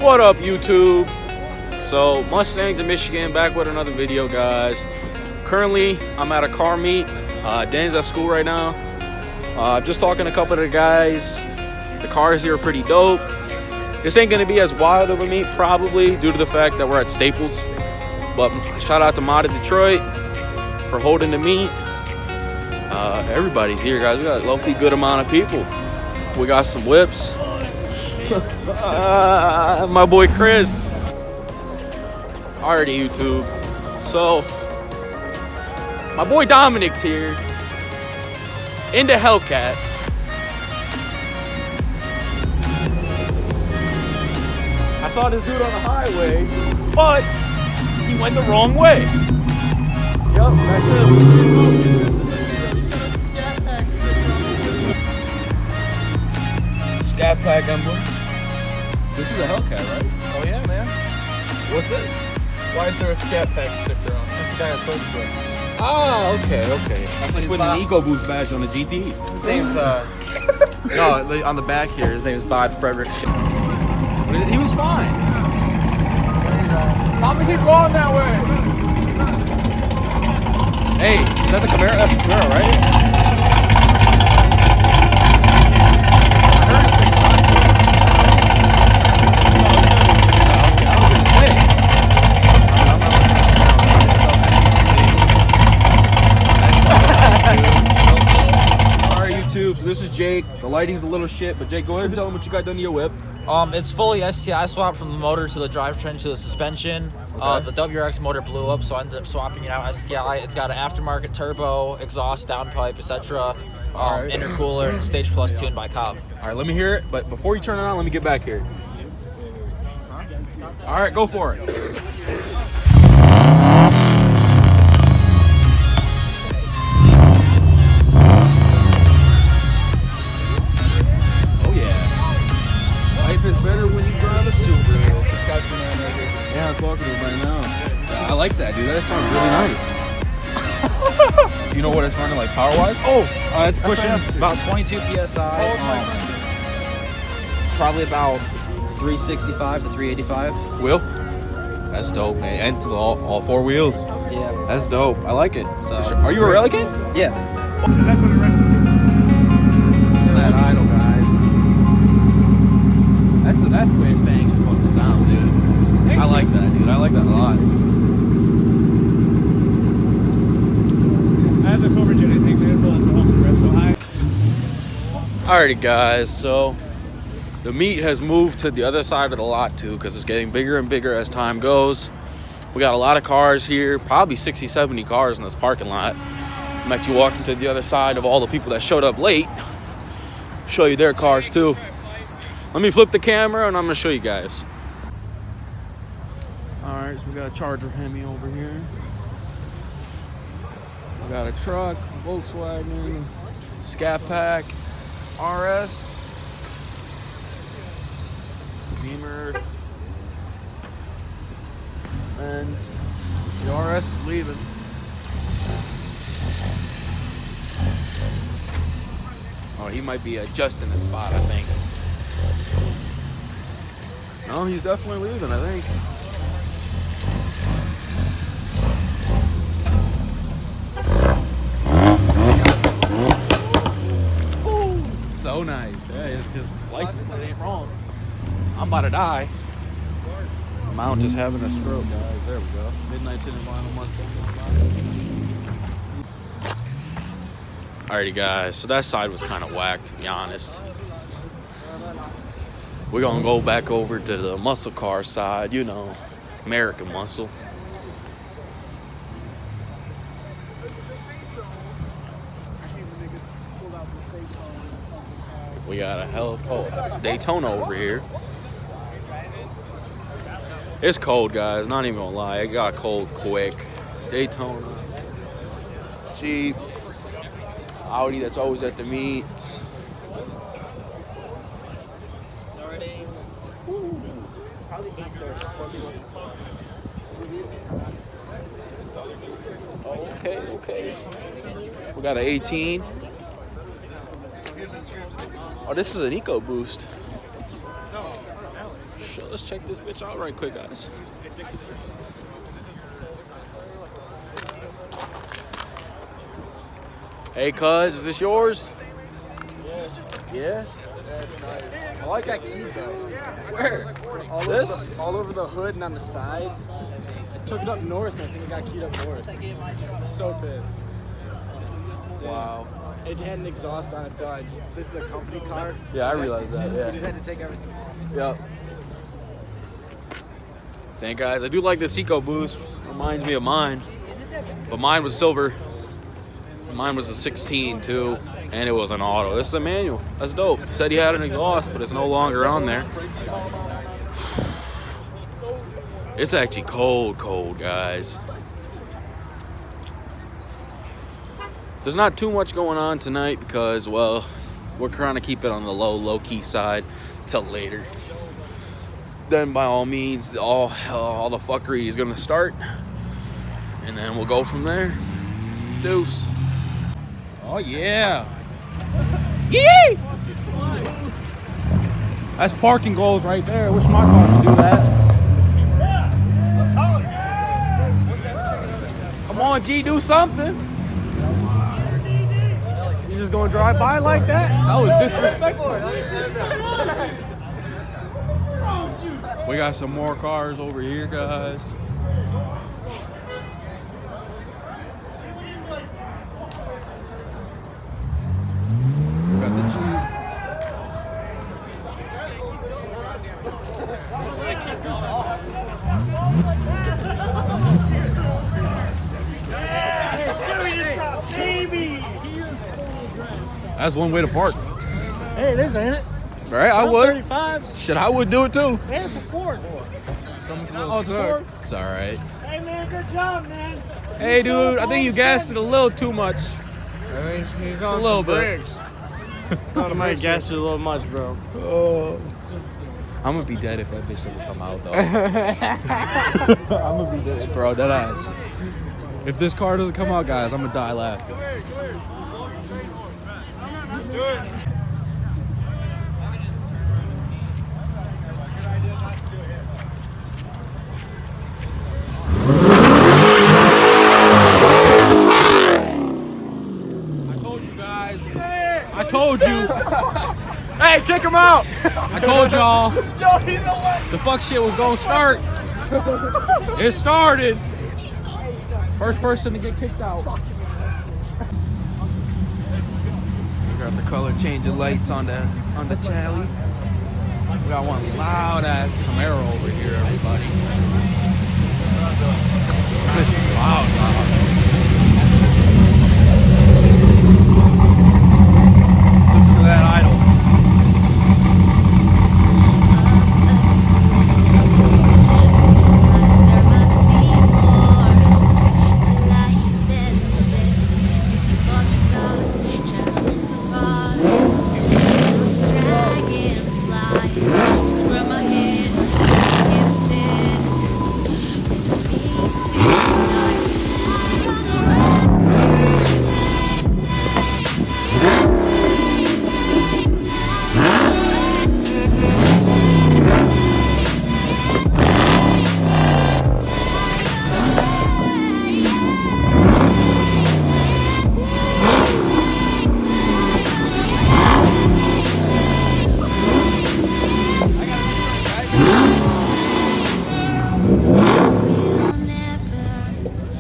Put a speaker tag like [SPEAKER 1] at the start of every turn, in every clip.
[SPEAKER 1] What up, YouTube? So, Mustangs of Michigan back with another video, guys. Currently, I'm at a car meet. Dan's at school right now. Just talking to a couple of the guys. The cars here are pretty dope. This ain't gonna be as wild of a meet, probably, due to the fact that we're at Staples. But shout out to Mod of Detroit for holding the meet. Everybody's here, guys. We got a low-key good amount of people. We got some whips. My boy Chris. Alrighty, YouTube. So, my boy Dominic's here. Into Hellcat. I saw this dude on the highway, but he went the wrong way. Yup, that's it. Scat Pack emblem. This is a Hellcat, right?
[SPEAKER 2] Oh yeah, man.
[SPEAKER 1] What's this?
[SPEAKER 2] Why is there a Scat Pack sticker on? That's the guy I sold it to.
[SPEAKER 1] Ah, okay. That's like putting an Eco Boost badge on the GT.
[SPEAKER 2] His name's no, on the back here. His name is Bob Frederick.
[SPEAKER 1] He was fine.
[SPEAKER 2] Tommy, keep going that way.
[SPEAKER 1] Hey, is that the Camaro? That's the Camaro, right? So this is Jake. The lighting's a little shit, but Jake, go ahead and tell them what you got done to your whip.
[SPEAKER 3] It's fully STI swapped from the motor to the drivetrain to the suspension.
[SPEAKER 1] Okay.
[SPEAKER 3] The WRX motor blew up, so I ended up swapping it out STI. It's got an aftermarket turbo, exhaust, downpipe, etc.
[SPEAKER 1] Alright.
[SPEAKER 3] Intercooler, and Stage Plus tuned by Cobb.
[SPEAKER 1] All right, let me hear it. But before you turn it on, let me get back here. All right, go for it. It's better when you drive a Subaru. Yeah, I'm talking to him right now. I like that, dude. That sounds really nice. You know what it's running like power-wise?
[SPEAKER 3] Oh, it's pushing about 22 psi. Probably about 365 to 385.
[SPEAKER 1] Wheel? That's dope, man. And to all four wheels.
[SPEAKER 3] Yeah.
[SPEAKER 1] That's dope. I like it. So, are you a rally kid?
[SPEAKER 3] Yeah.
[SPEAKER 2] That's what the rest of
[SPEAKER 1] Listen to that idle, guys. That's the way Mustangs should fucking sound, dude. I like that, dude. I like that a lot.
[SPEAKER 2] I haven't covered anything, man. So high.
[SPEAKER 1] Alrighty, guys. So the meet has moved to the other side of the lot too, because it's getting bigger and bigger as time goes. We got a lot of cars here, probably 60, 70 cars in this parking lot. I'm actually walking to the other side of all the people that showed up late. Show you their cars too. Let me flip the camera and I'm gonna show you guys. All right, so we got a Charger Hemi over here. We got a truck, Volkswagen, Scat Pack, RS, Beamer, and the RS is leaving. Oh, he might be adjusting the spot, I think. No, he's definitely leaving, I think. Ooh, so nice. Yeah, his license plate ain't wrong. I'm about to die. Mount is having a stroke, guys. There we go. Midnight Tinted Vinyl Mustang. Alrighty, guys. So that side was kind of whack, to be honest. We're gonna go back over to the muscle car side, you know, American muscle. We got a hell of Daytona over here. It's cold, guys, not even gonna lie. It got cold quick. Daytona. Jeep. Audi that's always at the meets. Okay. We got an 18. Oh, this is an Eco Boost. Sure, let's check this bitch out right quick, guys. Hey, cuz, is this yours? Yeah?
[SPEAKER 2] That's nice. I like that key though.
[SPEAKER 1] Where?
[SPEAKER 2] All over the hood and on the sides. I took it up north and I think it got keyed up north. I'm so pissed.
[SPEAKER 1] Wow.
[SPEAKER 2] It had an exhaust on it, but this is a company car.
[SPEAKER 1] Yeah, I realize that,
[SPEAKER 2] You
[SPEAKER 1] yeah.
[SPEAKER 2] just had to take everything.
[SPEAKER 1] Yep. Thank guys. I do like this Eco Boost. Reminds me of mine. But mine was silver. Mine was a 16 too. And it was an auto. This is a manual. That's dope. Said he had an exhaust, but it's no longer on there. It's actually cold, cold, guys. There's not too much going on tonight because, well, we're trying to keep it on the low-key side till later. Then, by all means, all the fuckery is gonna start, and then we'll go from there. Deuce. Oh yeah. Yee! That's parking goals right there. I wish my car could do that. Come on, G, do something. You just gonna drive by like that? That was disrespectful. We got some more cars over here, guys. We got the Jeep. That's one way to park.
[SPEAKER 4] Hey, it is, ain't it?
[SPEAKER 1] All right, I would.
[SPEAKER 4] 35s.
[SPEAKER 1] Shit, I would do it too.
[SPEAKER 4] Hey, it's a Ford.
[SPEAKER 1] Oh, it's a Ford? It's all right.
[SPEAKER 4] Hey, man, good job, man.
[SPEAKER 1] Hey, dude, I think you gassed it a little too much.
[SPEAKER 4] He's
[SPEAKER 1] a little bit.
[SPEAKER 4] I might gas it a little much, bro.
[SPEAKER 1] Oh. I'm gonna be dead if that bitch doesn't come out, though. I'm gonna be dead, bro. That ass. If this car doesn't come out, guys, I'm gonna die laughing. I told you. Hey, kick him out. I told y'all. The fuck shit was gonna start. It started. First person to get kicked out. We got the color changing lights on the Chally. We got one loud ass Camaro over here, everybody. This is loud. Listen to that idol.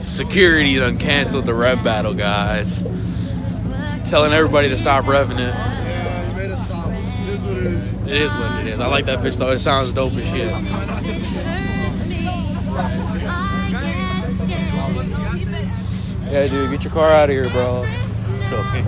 [SPEAKER 1] Security done canceled the rev battle, guys. Telling everybody to stop revving it.
[SPEAKER 2] Yeah, you made us stop. It is what it is.
[SPEAKER 1] It is what it is. I like that bitch though. It sounds dope as shit. Yeah, dude, get your car out of here, bro. Okay.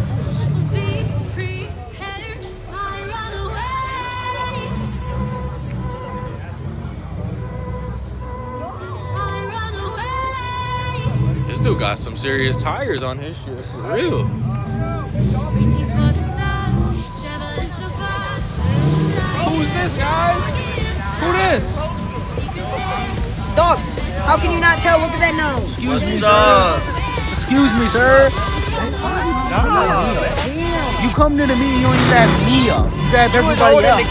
[SPEAKER 1] This dude got some serious tires on his shit, for real. Who is this, guys? Who this?
[SPEAKER 5] Dog, how can you not tell? Look at that nose.
[SPEAKER 1] Excuse me, sir. Excuse me, sir. You come to the meeting, you don't even grab me up. You grab everybody else.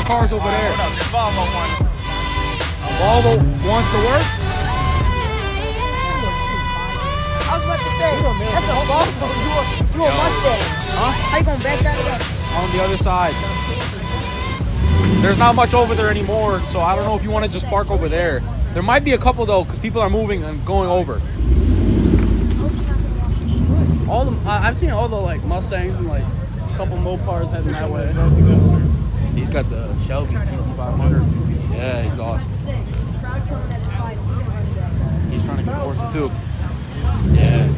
[SPEAKER 1] cars over there.
[SPEAKER 3] No, there's Volvo one.
[SPEAKER 1] Volvo wants to work?
[SPEAKER 5] I was about to say, that's a Volvo. You a Mustang.
[SPEAKER 1] Huh?
[SPEAKER 5] How you gonna back that up?
[SPEAKER 1] On the other side. There's not much over there anymore, so I don't know if you want to just park over there. There might be a couple though, because people are moving and going over.
[SPEAKER 2] All the I've seen all the like Mustangs and like a couple Mopars heading that way.
[SPEAKER 1] He's got the Shelby 500. Yeah, exhaust.
[SPEAKER 5] Crowd killing that is fine.
[SPEAKER 1] He's trying to get horse too. Yeah.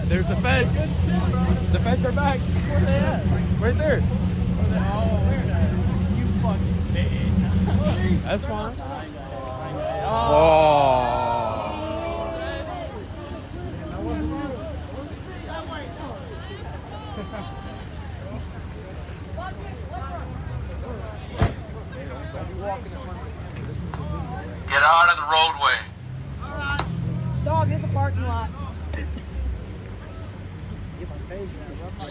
[SPEAKER 1] There's the feds. The feds are back. Where they at? Right there.
[SPEAKER 2] You fucking bitch.
[SPEAKER 1] That's fine. Oh.
[SPEAKER 6] Get out of the roadway.
[SPEAKER 5] Dog, this is a parking lot.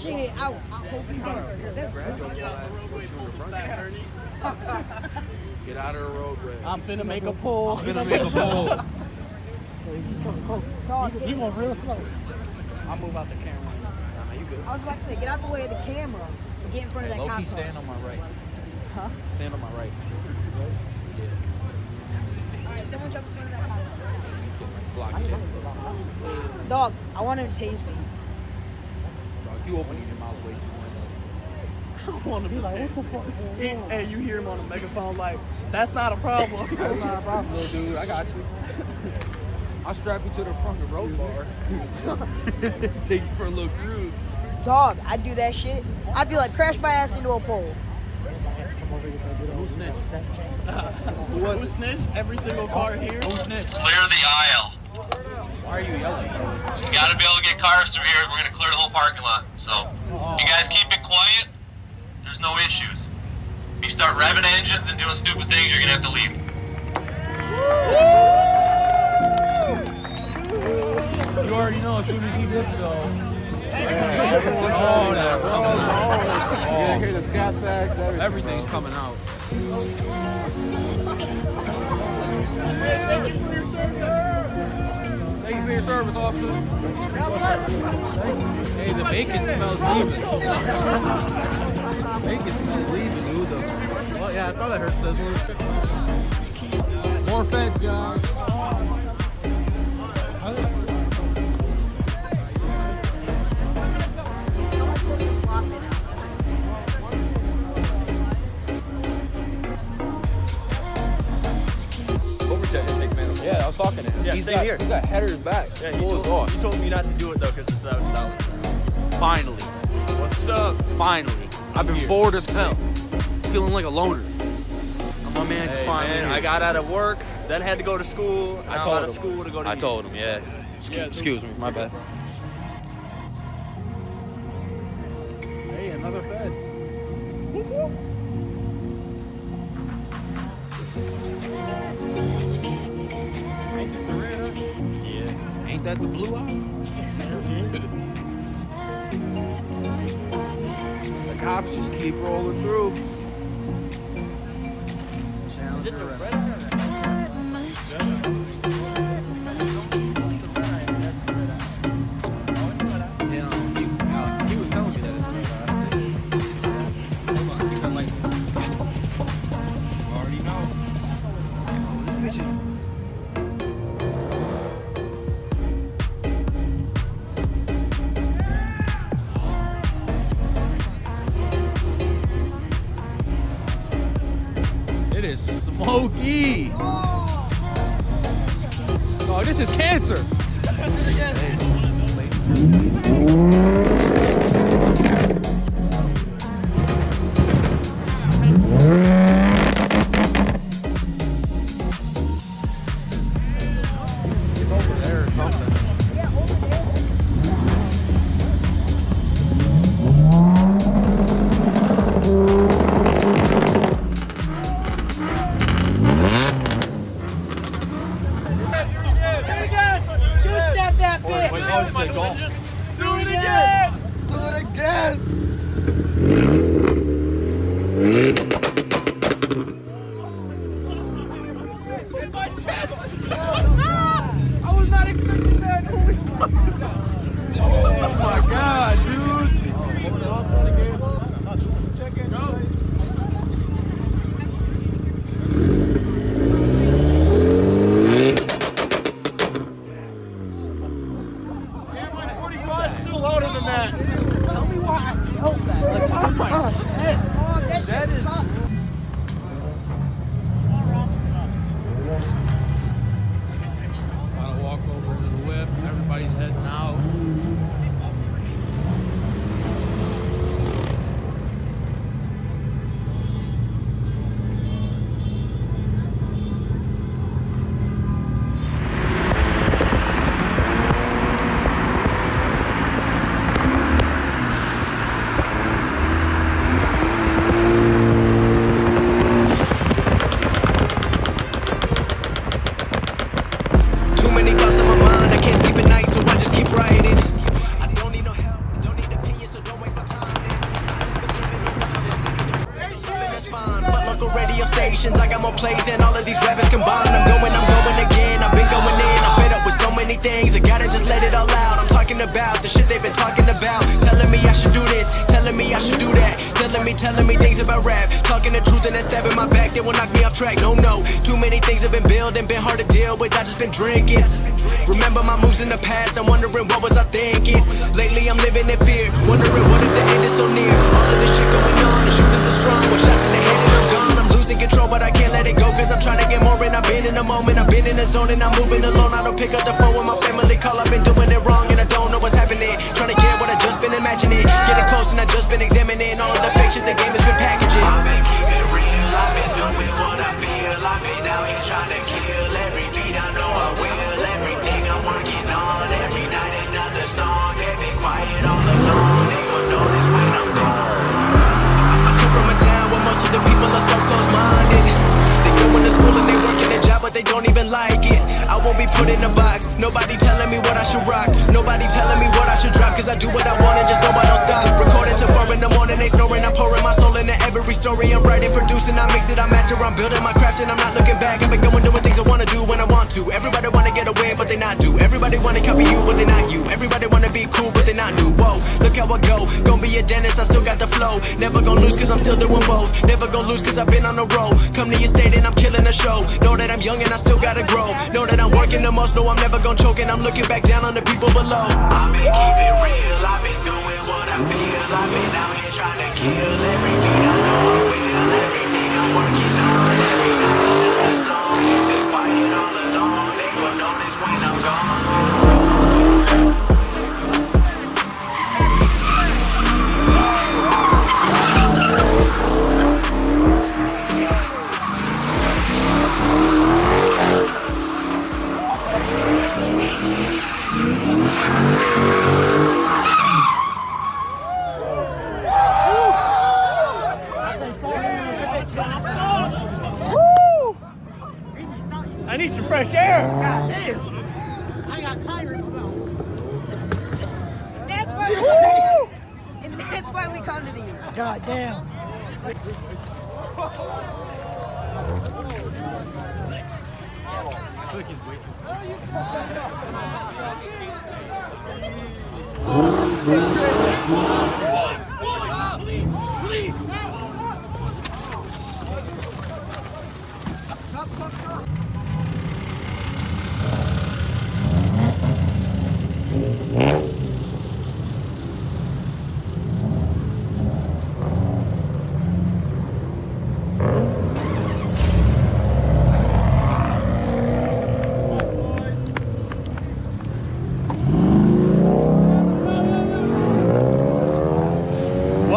[SPEAKER 5] Shit, I hope you don't. That's
[SPEAKER 1] Get out of the roadway.
[SPEAKER 2] I'm finna make a pull.
[SPEAKER 1] Gonna make a pull.
[SPEAKER 5] dog.
[SPEAKER 2] You going real slow. I'll move out the camera.
[SPEAKER 5] I was about to say, get out the way of the camera and get in front of that cop car.
[SPEAKER 1] Stand on my right.
[SPEAKER 5] Huh?
[SPEAKER 1] Stand on my right.
[SPEAKER 5] Alright, someone jump in front of that cop car.
[SPEAKER 1] Block it.
[SPEAKER 5] Dog, I want him to tase me.
[SPEAKER 1] Dog, you opening your mouth way too
[SPEAKER 2] I want to be like, what the fuck? Hey, you hear him on the megaphone like, that's not a problem.
[SPEAKER 1] That's not a problem, little dude. I got you. I'll strap you to the front of the road bar. Take you for a little cruise.
[SPEAKER 5] Dog, I'd do that shit. I'd be like, crash my ass into a pole.
[SPEAKER 1] Who snitched?
[SPEAKER 2] Who snitched? Every single car here?
[SPEAKER 1] Who snitched?
[SPEAKER 6] Clear the aisle.
[SPEAKER 1] Why are you yelling?
[SPEAKER 6] You gotta be able to get cars through here. We're gonna clear the whole parking lot. So, you guys keep it quiet. There's no issues. If you start revving engines and doing stupid things, you're gonna have to leave.
[SPEAKER 1] You already know as soon as he did so.
[SPEAKER 2] Yeah, hear the scat bags,
[SPEAKER 1] Everything's coming out. Thank you for your service, officer. Hey, the bacon smells leaving. Bacon smells leaving, dude.
[SPEAKER 2] Well, yeah, I thought I heard sizzling.
[SPEAKER 1] More fence, guys. Yeah, I was talking to him.
[SPEAKER 3] Yeah,
[SPEAKER 1] He's
[SPEAKER 3] same
[SPEAKER 1] got,
[SPEAKER 3] here.
[SPEAKER 1] He's got headers back.
[SPEAKER 3] Yeah,
[SPEAKER 1] Full exhaust.
[SPEAKER 3] he told me not to do it though because it's that was
[SPEAKER 1] Finally.
[SPEAKER 3] What's up?
[SPEAKER 1] Finally. I've been bored as hell. Feeling like a loner. And my man's just finally
[SPEAKER 3] Man,
[SPEAKER 1] here.
[SPEAKER 3] I got out of work, then had to go to school.
[SPEAKER 1] I
[SPEAKER 3] Now
[SPEAKER 1] told
[SPEAKER 3] I'm out of
[SPEAKER 1] him.
[SPEAKER 3] school to go to
[SPEAKER 1] I
[SPEAKER 3] uni.
[SPEAKER 1] told him, yeah. Excuse me, my bad.
[SPEAKER 2] Hey, another Fed. Ain't this the red?
[SPEAKER 1] Yeah. Ain't that the blue eye? The cops just keep rolling through.
[SPEAKER 3] Is it the red?
[SPEAKER 1] He was telling me that it's blue eye. Hold on, keep that light. You already know. is smoky. Oh, this is cancer. It's over there or something.
[SPEAKER 2] Do it again! Do it again!
[SPEAKER 1] In my chest! I was not expecting that. Oh my god, dude! Check it. Go.
[SPEAKER 2] Still louder than that.
[SPEAKER 1] Tell me why I felt that. Like, oh my chest.
[SPEAKER 5] Oh, that shit is hot.
[SPEAKER 1] Gotta walk over to the whip. Everybody's heading out.
[SPEAKER 7] Too many thoughts on my mind, I can't sleep at night, so I just keep writing. I don't need no help, don't need opinions, so don't waste my time. I just been living around and singing the living that's fine. Fuck local radio stations, I got more plays than all of these rappers combined. I'm going again, I've been going in. I'm fed up with so many things, I gotta just let it all out. I'm talking about the shit they've been talking about. Telling me I should do this, telling me I should do that. Telling me things about rap. Talking the truth and then stabbing my back, they will knock me off track. No, too many things have been building, been hard to deal with, I just been drinking. Remember my moves in the past, I'm wondering what was I thinking. Lately I'm living in fear, wondering what if the end is so near. All of this shit going on, the shooting so strong, one shot to the head and I'm gone. I'm losing control but I can't let it go, cause I'm trying to get more and I've been in the moment, I've been in the zone and I'm moving alone. I don't pick up the phone when my family call, I've been doing it wrong and I don't know what's happening. Trying to get what I just been imagining, getting close and I just been examining all of the fake shit the game has been packaging. I've been keeping real, I've been doing what I feel, I've been out here trying to kill every beat, I know I will, everything I'm working on, every night another song, they've been quiet all along, they gon' notice when I'm gone. I come from a town where most of the people are so close-minded. They go into school and they work in a job but they don't even like it. I won't be put in a box, nobody telling me what I should rock, nobody telling me what I should drop, cause I do what I want and just know I don't stop. Recording till 4 in the morning, they snoring, I'm pouring my soul into every story. I'm writing, producing, I mix it, I master, I'm building my craft and I'm not looking back. I've been going doing things I wanna do when I want to. Everybody wanna get away but they not do. Everybody wanna copy you but they not you. Everybody wanna be cool but they not new. Whoa, look how I go, gon' be a dentist, I still got the flow. Never gon' lose cause I'm still doing both. Never gon' lose cause I've been on the road. Come to your state and I'm killing the show. Know that I'm young and I still gotta grow. Know that I'm working the most, know I'm never gon' choke and I'm looking back down on the people below. I've been keeping real, I've been doing what I feel. I've been out here trying to kill every beat, I know I will. Everything I'm working on, every night another song. It's been quiet all along, they gon' notice when I'm gone.
[SPEAKER 4] I need some fresh air.
[SPEAKER 5] God damn. I got tired. That's why and that's why we come to these. God damn.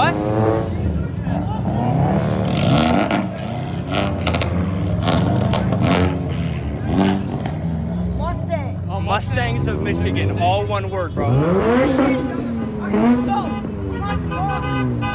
[SPEAKER 4] What?
[SPEAKER 5] Mustang.
[SPEAKER 4] Mustangs of Michigan. All one word, bro.
[SPEAKER 5] Go. Come on, go.